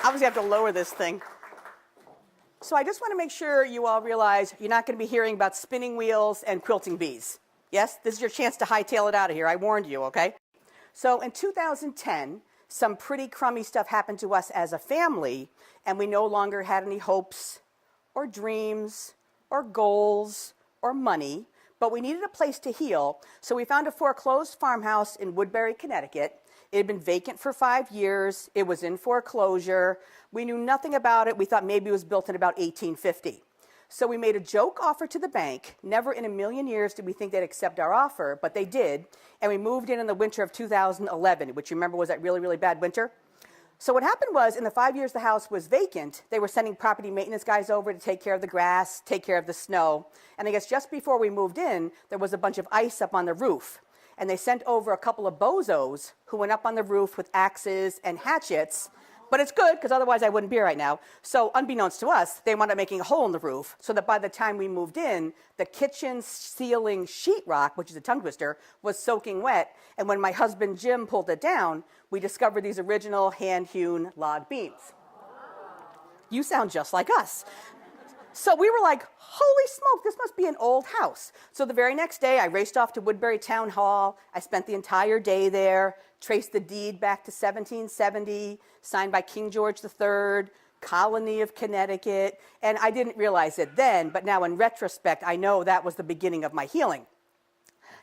obviously have to lower this thing. So I just want to make sure you all realize you're not going to be hearing about spinning wheels and quilting bees. Yes, this is your chance to hightail it out of here. I warned you, okay? So in 2010, some pretty crummy stuff happened to us as a family, and we no longer had any hopes or dreams or goals or money, but we needed a place to heal. So we found a foreclosed farmhouse in Woodbury, Connecticut. It had been vacant for 5 years. It was in foreclosure. We knew nothing about it. We thought maybe it was built in about 1850. So we made a joke offer to the bank. Never in a million years did we think they'd accept our offer, but they did. And we moved in the winter of 2011, which you remember was that really, really bad winter. So what happened was, in the 5 years the house was vacant, they were sending property maintenance guys over to take care of the grass, take care of the snow. And I guess just before we moved in, there was a bunch of ice up on the roof. And they sent over a couple of bozos who went up on the roof with axes and hatchets. But it's good, because otherwise I wouldn't be here right now. So unbeknownst to us, they wound up making a hole in the roof so that by the time we moved in, the kitchen ceiling sheetrock, which is a tongue twister, was soaking wet. And when my husband Jim pulled it down, we discovered these original hand-hewn log beams. You sound just like us. So we were like, holy smoke, this must be an old house. So the very next day, I raced off to Woodbury Town Hall. I spent the entire day there, traced the deed back to 1770, signed by King George III, colony of Connecticut. And I didn't realize it then, but now in retrospect, I know that was the beginning of my healing.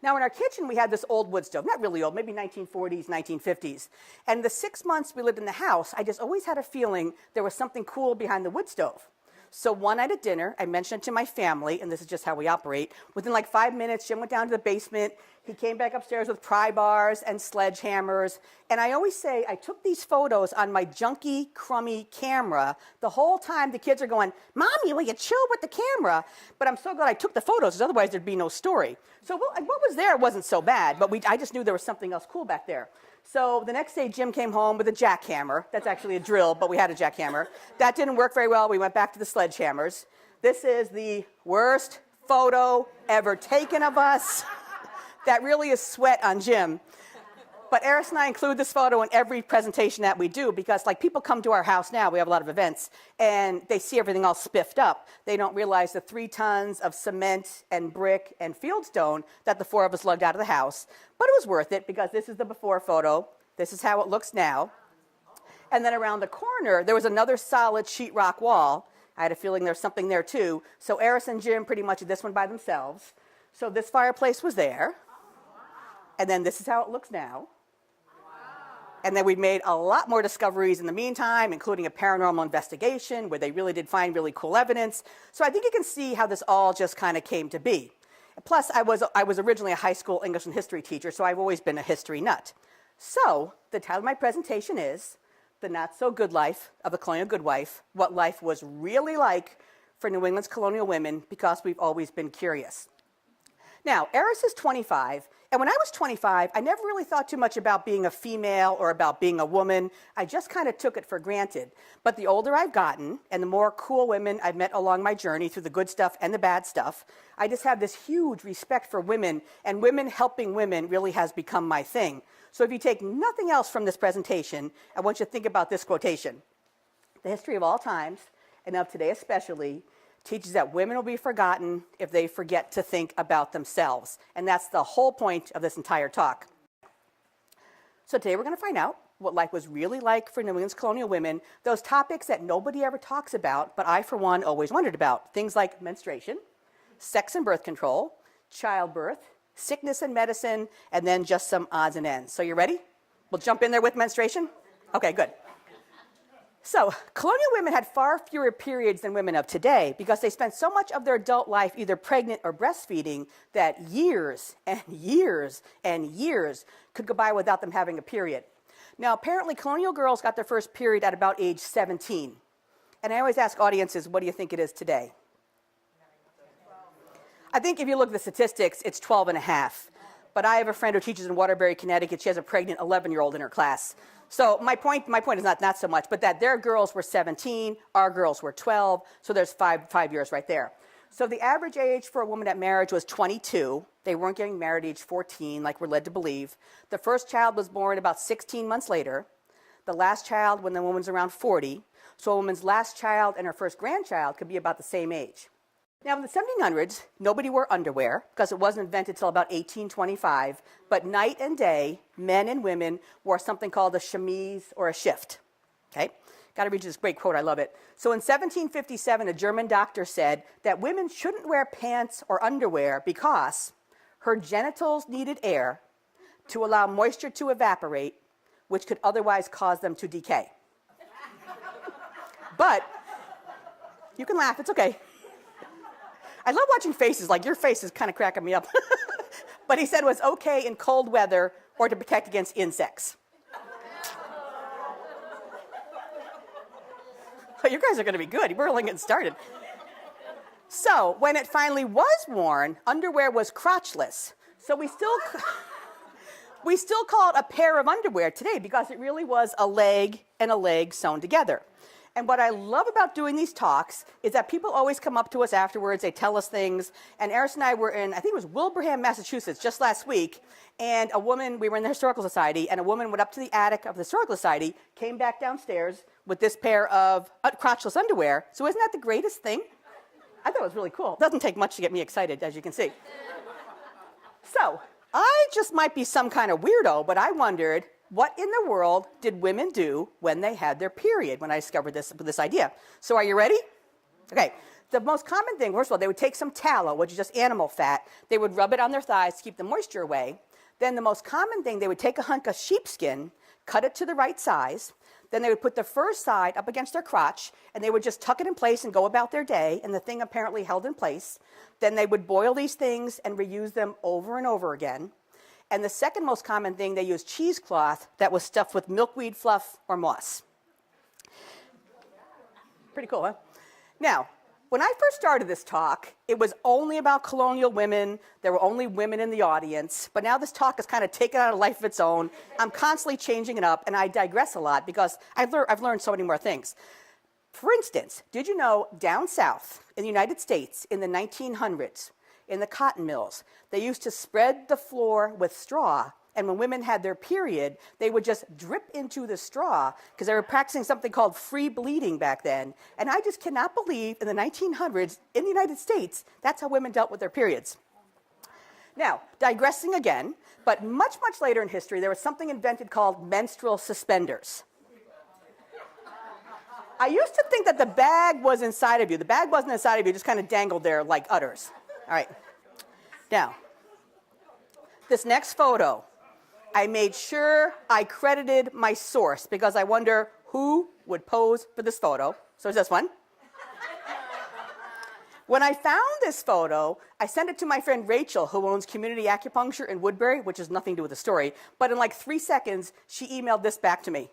Now, in our kitchen, we had this old wood stove, not really old, maybe 1940s, 1950s. And the 6 months we lived in the house, I just always had a feeling there was something cool behind the wood stove. So one night at dinner, I mentioned it to my family, and this is just how we operate. Within like 5 minutes, Jim went down to the basement. He came back upstairs with pry bars and sledgehammers. And I always say, I took these photos on my junky, crummy camera. The whole time the kids are going, Mommy, will you chill with the camera? But I'm so glad I took the photos, because otherwise there'd be no story. So what was there wasn't so bad, but I just knew there was something else cool back there. So the next day, Jim came home with a jackhammer. That's actually a drill, but we had a jackhammer. That didn't work very well. We went back to the sledgehammers. This is the worst photo ever taken of us. That really is sweat on Jim. But Eris and I include this photo in every presentation that we do because, like, people come to our house now, we have a lot of events, and they see everything all spiffed up. They don't realize the 3 tons of cement and brick and fieldstone that the 4 of us lugged out of the house. But it was worth it because this is the before photo. This is how it looks now. And then around the corner, there was another solid sheetrock wall. I had a feeling there's something there too. So Eris and Jim pretty much did this one by themselves. So this fireplace was there. And then this is how it looks now. And then we made a lot more discoveries in the meantime, including a paranormal investigation where they really did find really cool evidence. So I think you can see how this all just kind of came to be. Plus, I was originally a high school English and history teacher, so I've always been a history nut. So the title of my presentation is The Not-So-Good Life of the Colonial Goodwife, What Life Was Really Like for New England's Colonial Women, because we've always been curious. Now, Eris is 25, and when I was 25, I never really thought too much about being a female or about being a woman. I just kind of took it for granted. But the older I've gotten, and the more cool women I've met along my journey through the good stuff and the bad stuff, I just have this huge respect for women, and women helping women really has become my thing. So if you take nothing else from this presentation, I want you to think about this quotation. The history of all times, and of today especially, teaches that women will be forgotten if they forget to think about themselves. And that's the whole point of this entire talk. So today we're going to find out what life was really like for New England's colonial women, those topics that nobody ever talks about, but I, for one, always wondered about. Things like menstruation, sex and birth control, childbirth, sickness and medicine, and then just some odds and ends. So you ready? We'll jump in there with menstruation? Okay, good. So, colonial women had far fewer periods than women of today because they spent so much of their adult life either pregnant or breastfeeding that years and years and years could go by without them having a period. Now, apparently, colonial girls got their first period at about age 17. And I always ask audiences, what do you think it is today? I think if you look at the statistics, it's 12 and a half. But I have a friend who teaches in Waterbury, Connecticut. She has a pregnant 11-year-old in her class. So my point is not so much, but that their girls were 17, our girls were 12, so there's five years right there. So the average age for a woman at marriage was 22. They weren't getting married at age 14, like we're led to believe. The first child was born about 16 months later. The last child when the woman's around 40. So a woman's last child and her first grandchild could be about the same age. Now, in the 1700s, nobody wore underwear because it wasn't invented until about 1825. But night and day, men and women wore something called a chemise or a shift. Okay? Got to read you this great quote. I love it. So in 1757, a German doctor said that women shouldn't wear pants or underwear because her genitals needed air to allow moisture to evaporate, which could otherwise cause them to decay. But you can laugh. It's okay. I love watching faces, like your face is kind of cracking me up. But he said it was okay in cold weather or to protect against insects. But you guys are going to be good. We're only getting started. So when it finally was worn, underwear was crotchless. So we still call it a pair of underwear today because it really was a leg and a leg sewn together. And what I love about doing these talks is that people always come up to us afterwards, they tell us things, and Eris and I were in, I think it was Wilbraham, Massachusetts, just last week, and we were in the Historical Society, and a woman went up to the attic of the Historical Society, came back downstairs with this pair of crotchless underwear. So isn't that the greatest thing? I thought it was really cool. It doesn't take much to get me excited, as you can see. So, I just might be some kind of weirdo, but I wondered, what in the world did women do when they had their period, when I discovered this idea? So are you ready? Okay. The most common thing, first of all, they would take some tallow, which is just animal fat. They would rub it on their thighs to keep the moisture away. Then the most common thing, they would take a hunk of sheepskin, cut it to the right size. Then they would put the first side up against their crotch, and they would just tuck it in place and go about their day, and the thing apparently held in place. Then they would boil these things and reuse them over and over again. And the second most common thing, they used cheesecloth that was stuffed with milkweed fluff or moss. Pretty cool, huh? Now, when I first started this talk, it was only about colonial women. There were only women in the audience. But now this talk has kind of taken on a life of its own. I'm constantly changing it up, and I digress a lot because I've learned so many more things. For instance, did you know down south in the United States in the 1900s, in the cotton mills, they used to spread the floor with straw, and when women had their period, they would just drip into the straw because they were practicing something called free bleeding back then. And I just cannot believe in the 1900s in the United States, that's how women dealt with their periods. Now, digressing again, but much, much later in history, there was something invented called menstrual suspenders. I used to think that the bag was inside of you. The bag wasn't inside of you, it just kind of dangled there like udders. All right. Now, this next photo, I made sure I credited my source because I wonder who would pose for this photo. So is this one? When I found this photo, I sent it to my friend Rachel, who owns Community Acupuncture in Woodbury, which has nothing to do with the story. But in like 3 seconds, she emailed this back to me.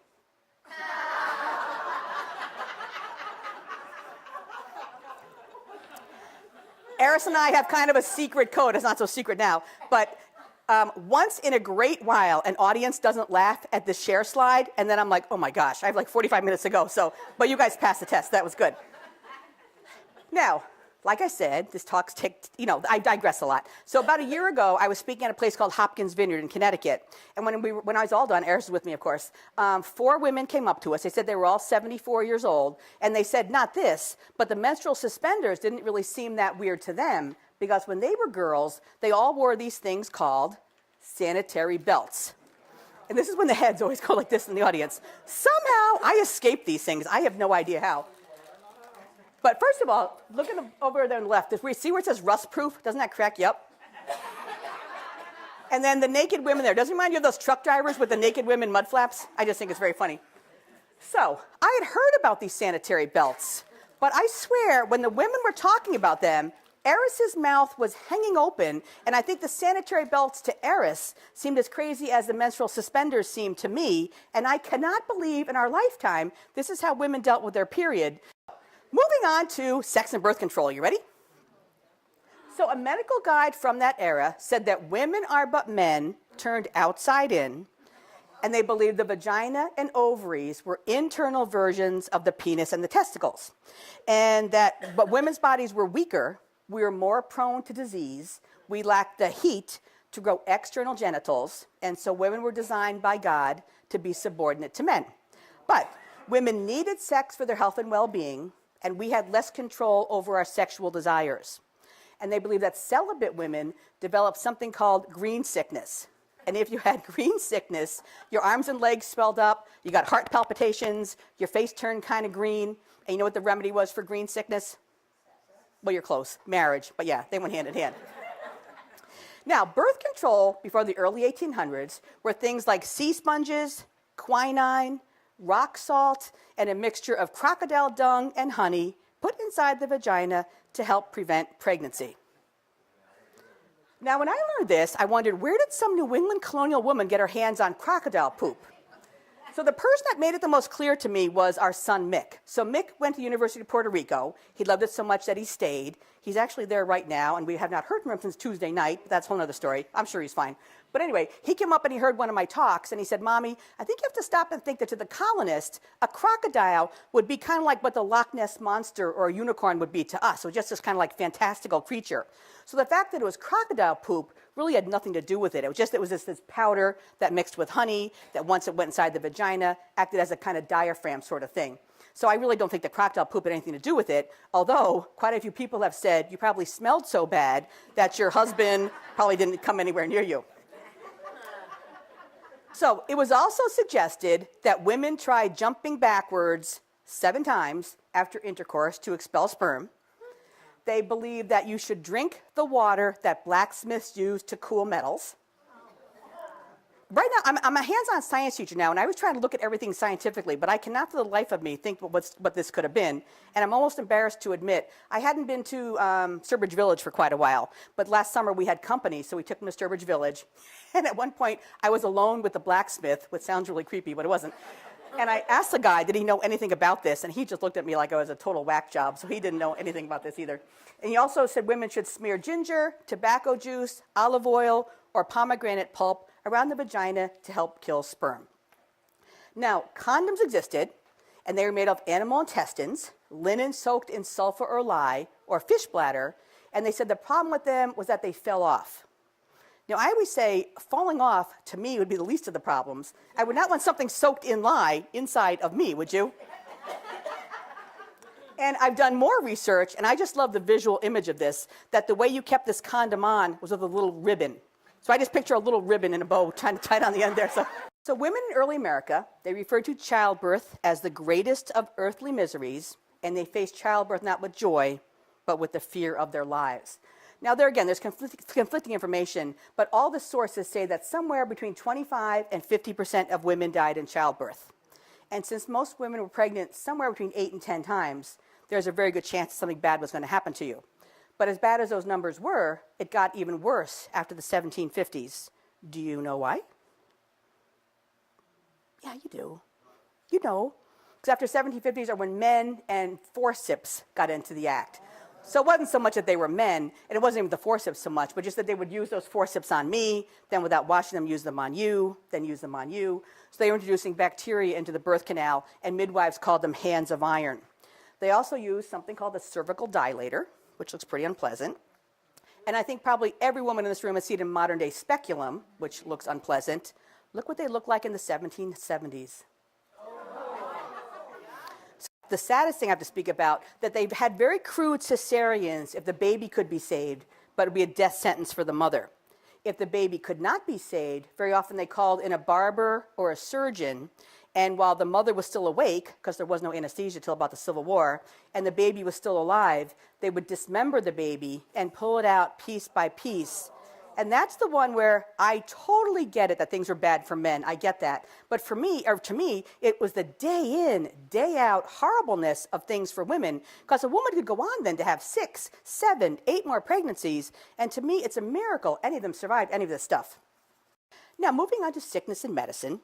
Eris and I have kind of a secret code. It's not so secret now. But once in a great while, an audience doesn't laugh at the share slide, and then I'm like, oh my gosh, I have like 45 minutes to go. But you guys passed the test. That was good. Now, like I said, this talk's I digress a lot. So about a year ago, I was speaking at a place called Hopkins Vineyard in Connecticut. And when I was all done, Eris was with me, of course, 4 women came up to us. They said they were all 74 years old. And they said, not this, but the menstrual suspenders didn't really seem that weird to them because when they were girls, they all wore these things called sanitary belts. And this is when the heads always go like this in the audience. Somehow, I escaped these things. I have no idea how. But first of all, look over there on the left. See where it says rust proof? Doesn't that crack you up? And then the naked women there. Doesn't it remind you of those truck drivers with the naked women mud flaps? I just think it's very funny. So I had heard about these sanitary belts, but I swear when the women were talking about them, Eris's mouth was hanging open, and I think the sanitary belts to Eris seemed as crazy as the menstrual suspenders seemed to me, and I cannot believe in our lifetime this is how women dealt with their period. Moving on to sex and birth control. You ready? So a medical guide from that era said that women are but men turned outside in, and they believed the vagina and ovaries were internal versions of the penis and the testicles. But women's bodies were weaker, we were more prone to disease, we lacked the heat to grow external genitals, and so women were designed by God to be subordinate to men. But Women needed sex for their health and well-being, and we had less control over our sexual desires. And they believe that celibate women developed something called green sickness. And if you had green sickness, your arms and legs swelled up, you got heart palpitations, your face turned kind of green. And you know what the remedy was for green sickness? Well, you're close. Marriage. But yeah, they went hand in hand. Now, birth control before the early 1800s were things like sea sponges, quinine, rock salt, and a mixture of crocodile dung and honey put inside the vagina to help prevent pregnancy. Now, when I learned this, I wondered, where did some New England colonial woman get her hands on crocodile poop? So the person that made it the most clear to me was our son, Mick. So Mick went to the University of Puerto Rico. He loved it so much that he stayed. He's actually there right now, and we have not heard from him since Tuesday night. That's a whole other story. I'm sure he's fine. But anyway, he came up and he heard one of my talks, and he said, Mommy, I think you have to stop and think that to the colonists, a crocodile would be kind of like what the Loch Ness Monster or a unicorn would be to us. So just this kind of like fantastical creature. So the fact that it was crocodile poop really had nothing to do with it. It was just this powder that mixed with honey that once it went inside the vagina acted as a kind of diaphragm sort of thing. So I really don't think the crocodile poop had anything to do with it, although quite a few people have said you probably smelled so bad that your husband probably didn't come anywhere near you. So it was also suggested that women try jumping backwards 7 times after intercourse to expel sperm. They believe that you should drink the water that blacksmiths use to cool metals. Right now, I'm a hands-on science teacher now, and I was trying to look at everything scientifically, but I cannot for the life of me think what this could have been. And I'm almost embarrassed to admit, I hadn't been to Sturbridge Village for quite a while, but last summer we had company, so we took them to Sturbridge Village. And at one point, I was alone with the blacksmith, which sounds really creepy, but it wasn't. And I asked the guy, did he know anything about this? And he just looked at me like I was a total whack job, so he didn't know anything about this either. And he also said women should smear ginger, tobacco juice, olive oil, or pomegranate pulp around the vagina to help kill sperm. Now, condoms existed, and they were made of animal intestines, linen soaked in sulfur or lye, or fish bladder, and they said the problem with them was that they fell off. Now, I always say falling off, to me, would be the least of the problems. I would not want something soaked in lye inside of me, would you? And I've done more research, and I just love the visual image of this, that the way you kept this condom on was with a little ribbon. So I just picture a little ribbon in a bow trying to tie it on the end there. So women in early America, they referred to childbirth as the greatest of earthly miseries, and they faced childbirth not with joy, but with the fear of their lives. Now, there's conflicting information, but all the sources say that somewhere between 25 and 50% of women died in childbirth. And since most women were pregnant somewhere between 8 and 10 times, there's a very good chance something bad was going to happen to you. But as bad as those numbers were, it got even worse after the 1750s. Do you know why? Yeah, you do. You know. Because after 1750s are when men and forceps got into the act. So it wasn't so much that they were men, and it wasn't even the forceps so much, but just that they would use those forceps on me, then without washing them, use them on you, then use them on you. So they were introducing bacteria into the birth canal, and midwives called them hands of iron. They also used something called the cervical dilator, which looks pretty unpleasant. And I think probably every woman in this room has seen a modern-day speculum, which looks unpleasant. Look what they looked like in the 1770s. The saddest thing I have to speak about, that they've had very crude cesareans if the baby could be saved, but it would be a death sentence for the mother. If the baby could not be saved, very often they called in a barber or a surgeon, and while the mother was still awake, because there was no anesthesia till about the Civil War, and the baby was still alive, they would dismember the baby and pull it out piece by piece. And that's the one where I totally get it that things are bad for men. I get that. But for me, or to me, it was the day in, day out horribleness of things for women. Because a woman could go on then to have 6, 7, 8 more pregnancies. And to me, it's a miracle any of them survived any of this stuff. Now, moving on to sickness and medicine.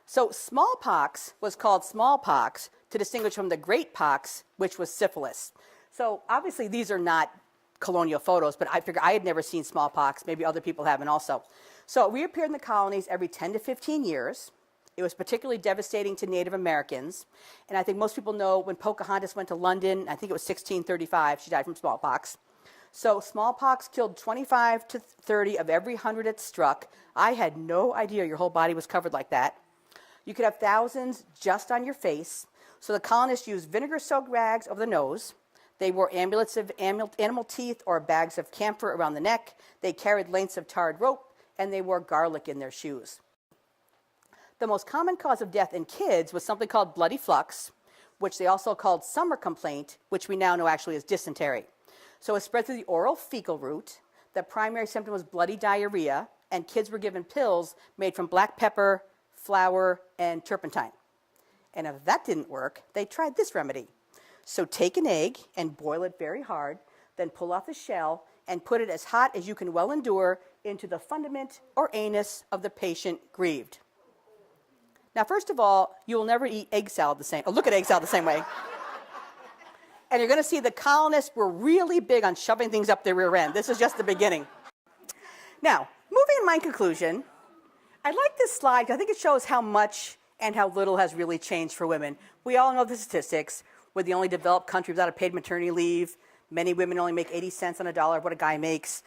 So smallpox was called smallpox to distinguish from the great pox, which was syphilis. So obviously these are not colonial photos, but I figure I had never seen smallpox. Maybe other people haven't also. So it reappeared in the colonies every 10 to 15 years. It was particularly devastating to Native Americans. And I think most people know when Pocahontas went to London, I think it was 1635, she died from smallpox. So smallpox killed 25 to 30 of every 100 it struck. I had no idea your whole body was covered like that. You could have thousands just on your face. So the colonists used vinegar-soaked rags over the nose. They wore amulets of animal teeth or bags of camphor around the neck. They carried lengths of tarred rope, and they wore garlic in their shoes. The most common cause of death in kids was something called bloody flux, which they also called summer complaint, which we now know actually is dysentery. So it spread through the oral fecal route. The primary symptom was bloody diarrhea, and kids were given pills made from black pepper, flour, and turpentine. And if that didn't work, they tried this remedy. So take an egg and boil it very hard, then pull off the shell and put it as hot as you can well endure into the fundament or anus of the patient grieved. Now, first of all, you will never eat egg salad the same, or look at egg salad the same way. And you're going to see the colonists were really big on shoving things up their rear end. This is just the beginning. Now, moving to my conclusion, I like this slide because I think it shows how much and how little has really changed for women. We all know the statistics. We're the only developed country without a paid maternity leave. Many women only make 80 cents on a dollar of what a guy makes.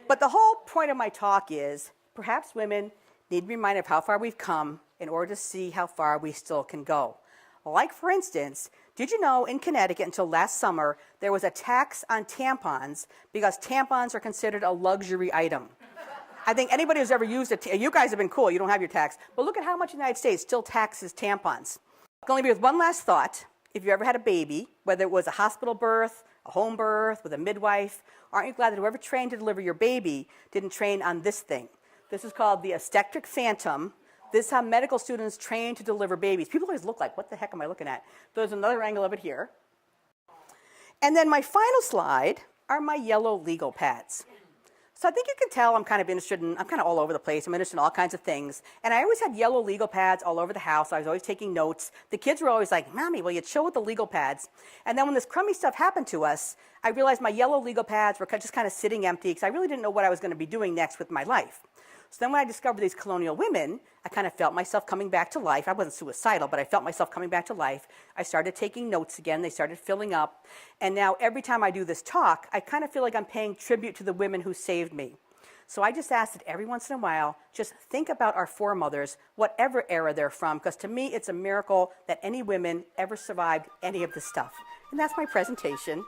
But the whole point of my talk is perhaps women need to be reminded of how far we've come in order to see how far we still can go. Like, for instance, did you know in Connecticut until last summer there was a tax on tampons because tampons are considered a luxury item? I think anybody who's ever used it, you guys have been cool, you don't have your tax, but look at how much the United States still taxes tampons. I'll leave you with one last thought. If you ever had a baby, whether it was a hospital birth, a home birth, with a midwife, aren't you glad that whoever trained to deliver your baby didn't train on this thing? This is called the obstetric phantom. This is how medical students train to deliver babies. People always look like, what the heck am I looking at? There's another angle of it here. And then my final slide are my yellow legal pads. So I think you can tell I'm kind of all over the place. I'm interested in all kinds of things. And I always had yellow legal pads all over the house. I was always taking notes. The kids were always like, Mommy, will you chill with the legal pads? And then when this crummy stuff happened to us, I realized my yellow legal pads were just kind of sitting empty because I really didn't know what I was going to be doing next with my life. So then when I discovered these colonial women, I kind of felt myself coming back to life. I wasn't suicidal, but I felt myself coming back to life. I started taking notes again. They started filling up. And now every time I do this talk, I kind of feel like I'm paying tribute to the women who saved me. So I just ask that every once in a while, just think about our foremothers, whatever era they're from, because to me, it's a miracle that any women ever survived any of this stuff. And that's my presentation.